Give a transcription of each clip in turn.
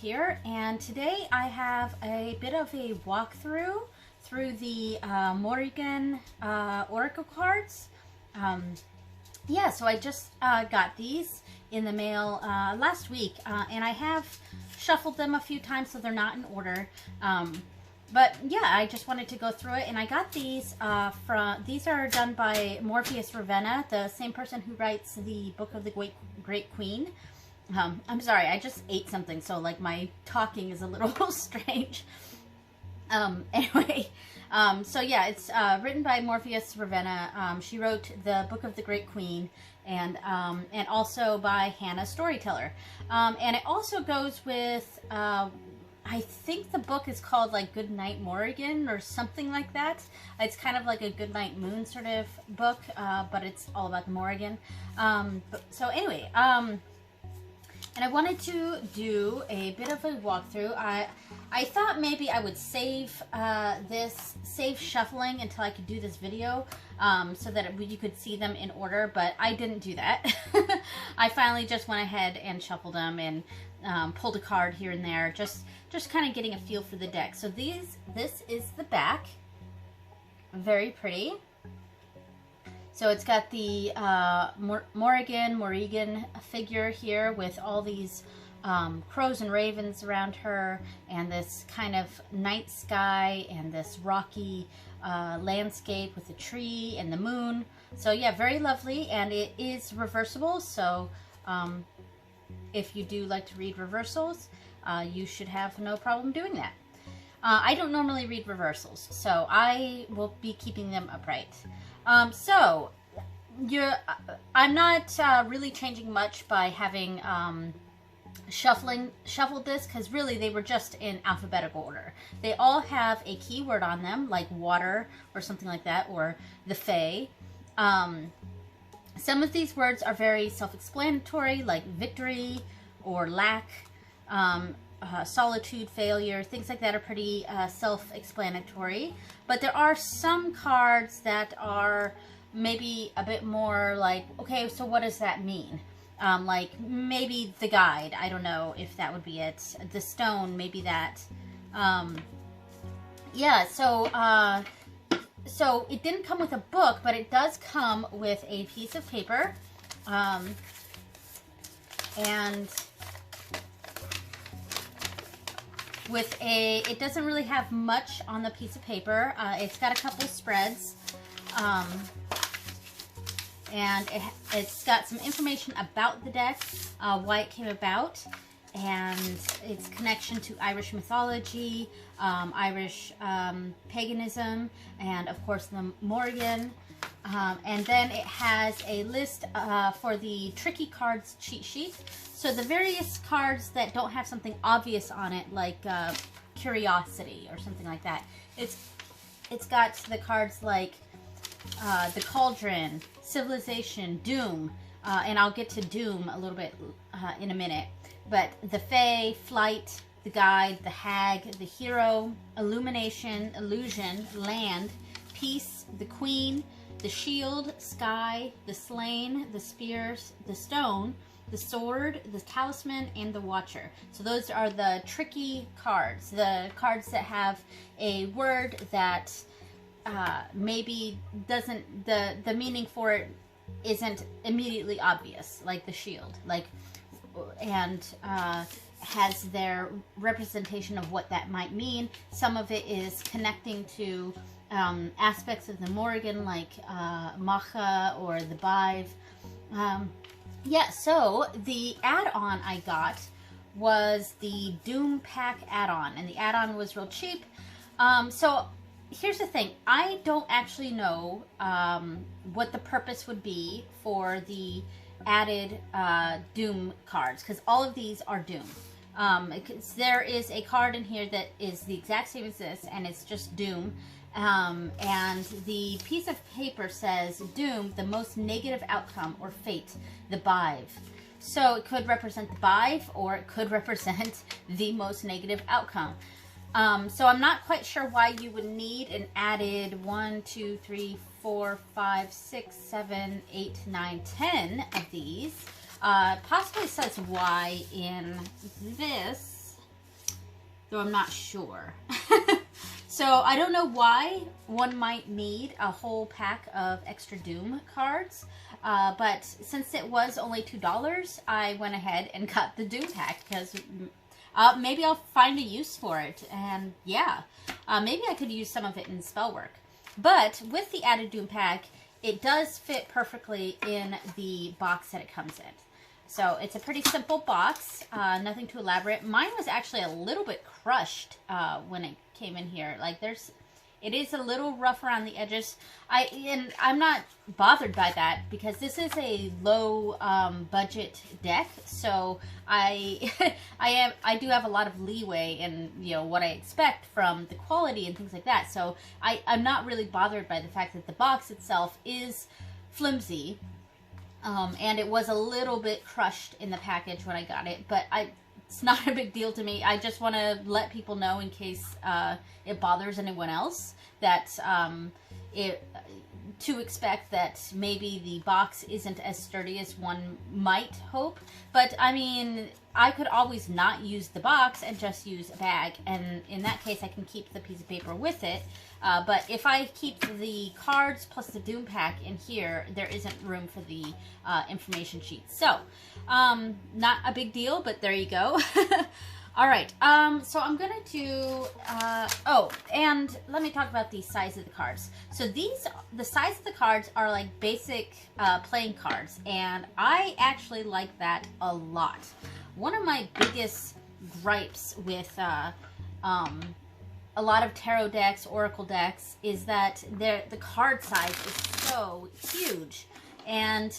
here, and today I have a bit of a walkthrough through the Morrígan Oracle cards. Yeah, so I just got these in the mail last week, and I have shuffled them a few times so they're not in order. But yeah, I just wanted to go through it, and I got these these are done by Morpheus Ravenna, the same person who writes the Book of the Great Queen. I'm sorry, I just ate something, so like my talking is a little strange. Anyway, so yeah, it's written by Morpheus Ravenna. She wrote the Book of the Great Queen, and also by Hannah Storyteller. And it also goes with, I think the book is called like Good Night Morrígan or something like that. It's kind of like a Good Night Moon sort of book, but it's all about the Morrígan. So anyway, and I wanted to do a bit of a walkthrough. I thought maybe I would save shuffling until I could do this video, so that you could see them in order, but I didn't do that. I finally just went ahead and shuffled them and pulled a card here and there, just kind of getting a feel for the deck. So this is the back. Very pretty. So it's got the Morrígan figure here with all these crows and ravens around her, and this kind of night sky, and this rocky landscape with the tree and the moon. So yeah, very lovely, and it is reversible, so if you do like to read reversals, you should have no problem doing that. I don't normally read reversals, so I will be keeping them upright. So I'm not really changing much by having shuffled this, because really they were just in alphabetical order. They all have a keyword on them, like water or something like that, or the Fae. Some of these words are very self-explanatory, like victory or lack, solitude, failure, things like that are pretty self-explanatory. But there are some cards that are maybe a bit more like, okay, so what does that mean? Like maybe the guide, I don't know if that would be it. The stone, maybe that. Yeah, so it didn't come with a book, but it does come with a piece of paper. And with it doesn't really have much on the piece of paper. It's got a couple spreads, and it's got some information about the deck, why it came about, and its connection to Irish mythology, Irish paganism, and of course the Morrigan. And then it has a list for the tricky cards cheat sheet. So the various cards that don't have something obvious on it, like curiosity or something like that. It's got the cards like the Cauldron, Civilization, Doom, and I'll get to Doom a little bit in a minute. But the Fae, Flight, the Guide, the Hag, the Hero, Illumination, Illusion, Land, Peace, the Queen, the Shield, Sky, the Slain, the Spears, the Stone, the Sword, the Talisman, and the Watcher. So those are the tricky cards, the cards that have a word that maybe doesn't, the meaning for it isn't immediately obvious, like the Shield, like, and has their representation of what that might mean. Some of it is connecting to aspects of the Morrigan, like Macha or the Bive. Yeah, so the add-on I got was the Doom Pack add-on, and the add-on was real cheap. So here's the thing, I don't actually know what the purpose would be for the added Doom cards, because all of these are Doom. There is a card in here that is the exact same as this, and it's just Doom. And the piece of paper says Doom, the most negative outcome, or fate, the Bive. So it could represent the Bive, or it could represent the most negative outcome. So I'm not quite sure why you would need an added 1, 2, 3, 4, 5, 6, 7, 8, 9, 10 of these. Possibly says why in this though I'm not sure. So I don't know why one might need a whole pack of extra Doom cards, but since it was only $2, I went ahead and got the Doom pack because maybe I'll find a use for it, and yeah, maybe I could use some of it in spell work. But with the added Doom pack, it does fit perfectly in the box that it comes in. So it's a pretty simple box, nothing too elaborate. Mine was actually a little bit crushed when it came in here. Like it is a little rough around the edges. I'm not bothered by that because this is a low budget deck, so I do have a lot of leeway in what I expect from the quality and things like that. So I'm not really bothered by the fact that the box itself is flimsy. And it was a little bit crushed in the package when I got it, but it's not a big deal to me. I just want to let people know in case it bothers anyone else that to expect that maybe the box isn't as sturdy as one might hope. But I mean, I could always not use the box and just use a bag, and in that case I can keep the piece of paper with it. But if I keep the cards plus the Doom pack in here, there isn't room for the information sheet. So, not a big deal, but there you go. All right, so I'm gonna do, oh, and let me talk about the size of the cards. So the size of the cards are like basic playing cards, and I actually like that a lot. One of my biggest gripes with a lot of tarot decks, oracle decks, is that the card size is so huge, and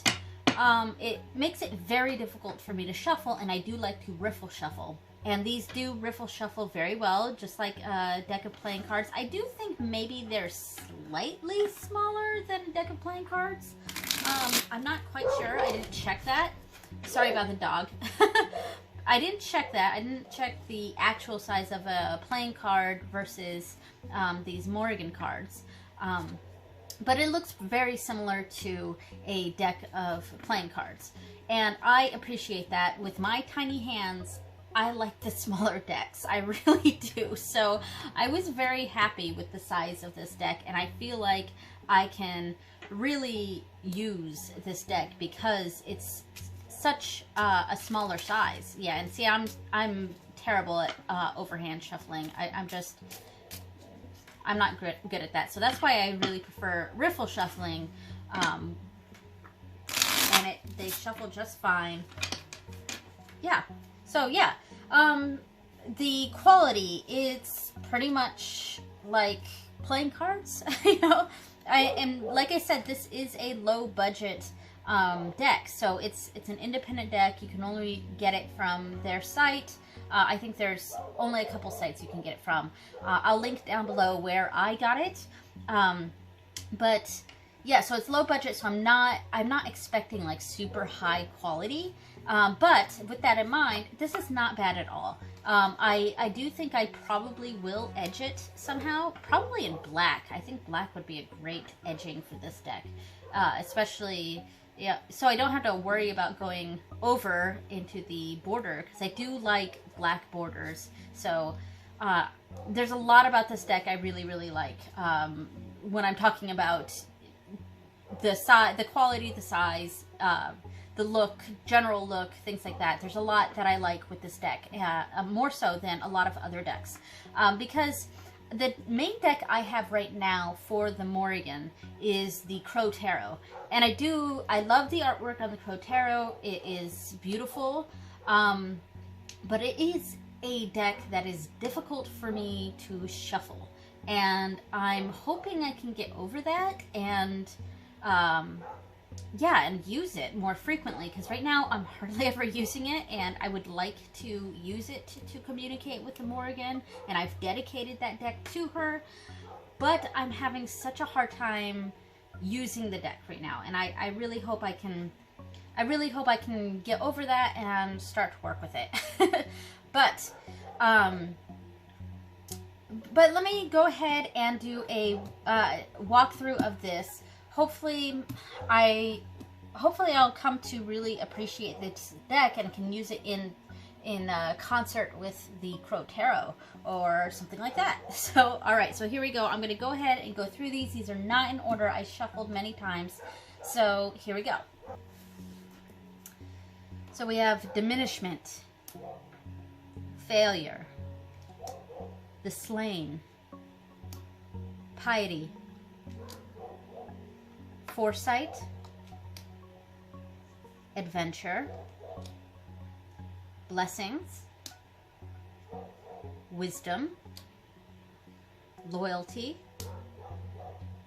it makes it very difficult for me to shuffle, and I do like to riffle shuffle. And these do riffle shuffle very well, just like a deck of playing cards. I do think maybe they're slightly smaller than a deck of playing cards. I'm not quite sure. I didn't check that. Sorry about the dog. I didn't check that. I didn't check the actual size of a playing card versus these Morrígan cards. But it looks very similar to a deck of playing cards. And I appreciate that. With my tiny hands, I like the smaller decks. I really do. So I was very happy with the size of this deck, and I feel like I can really use this deck because it's such a smaller size. Yeah, and see, I'm terrible at overhand shuffling. I'm not good at that. So that's why I really prefer riffle shuffling. And they shuffle just fine. Yeah. So yeah, the quality, it's pretty much like playing cards, and like I said, this is a low budget deck, so it's an independent deck. You can only get it from their site. I think there's only a couple sites you can get it from. I'll link down below where I got it. But yeah, so it's low budget, so I'm not expecting like super high quality. But with that in mind, this is not bad at all. I do think I probably will edge it somehow, probably in black. I think black would be a great edging for this deck, especially, yeah, so I don't have to worry about going over into the border, because I do like black borders. So there's a lot about this deck I really, really like when I'm talking about the size, the quality, the size, the look, general look, things like that. There's a lot that I like with this deck, more so than a lot of other decks. Because the main deck I have right now for the Morrígan is the Crow Tarot. And I love the artwork on the Crow Tarot. It is beautiful. But it is a deck that is difficult for me to shuffle. And I'm hoping I can get over that and yeah, and use it more frequently, because right now I'm hardly ever using it, and I would like to use it to communicate with the Morrígan, and I've dedicated that deck to her, but I'm having such a hard time using the deck right now, and I really hope I can get over that and start to work with it. But let me go ahead and do a walkthrough of this. Hopefully I'll come to really appreciate this deck and can use it in in concert with the Crow Tarot or something like that. So, all right, so here we go. I'm going to go ahead and go through these. These are not in order. I shuffled many times. So here we go. So we have diminishment, failure, the slain, piety, foresight, adventure, blessings, wisdom, loyalty,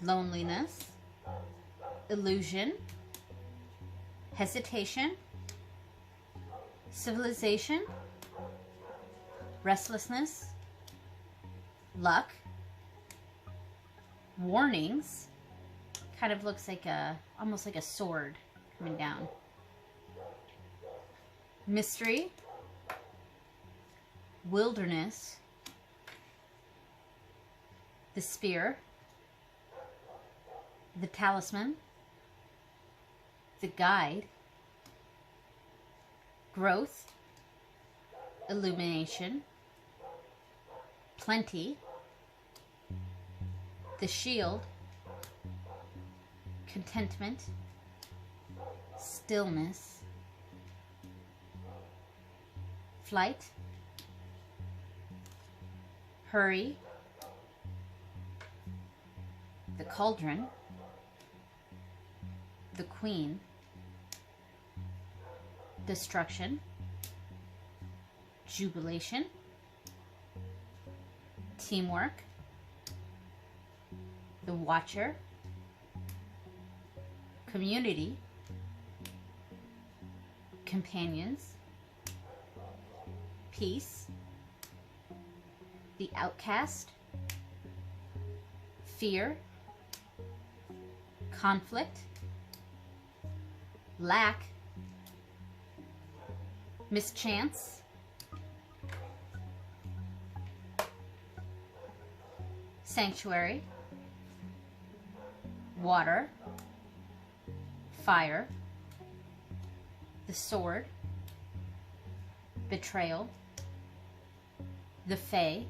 loneliness, illusion, hesitation, civilization, restlessness, luck, warnings, kind of looks like almost like a sword coming down, mystery, wilderness, the spear, the talisman, the guide, growth, illumination, plenty, the shield, contentment, stillness, flight, hurry, the cauldron, the queen, destruction, jubilation, teamwork, the watcher, community, companions, peace, the outcast, fear, conflict, lack, mischance, sanctuary, water, fire, the sword, betrayal, the fae,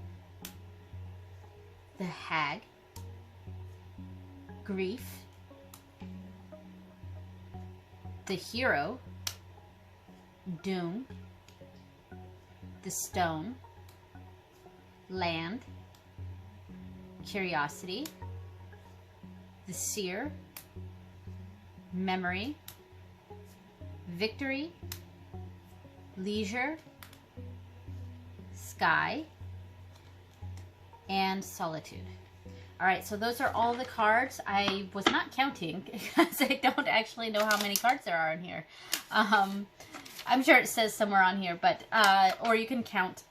the hag, grief, the hero, doom, the stone, land, curiosity, the seer, memory, victory, leisure, sky, and solitude. All right, so those are all the cards. I was not counting because I don't actually know how many cards there are in here. I'm sure it says somewhere on here, but or you can count.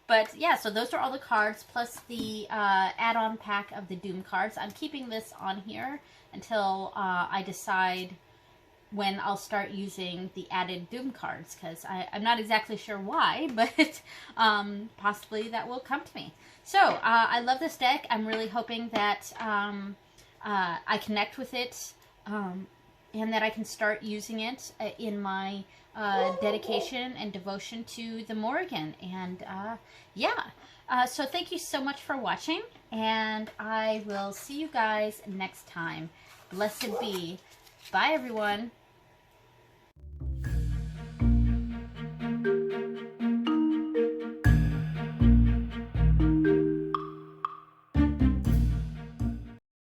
But yeah, so those are all the cards plus the add-on pack of the Doom cards. I'm keeping this on here until I decide when I'll start using the added Doom cards, because I'm not exactly sure why, but possibly that will come to me. So, I love this deck. I'm really hoping that I connect with it and that I can start using it in my dedication and devotion to the Morrigan. And yeah, so thank you so much for watching, and I will see you guys next time. Blessed be. Bye, everyone.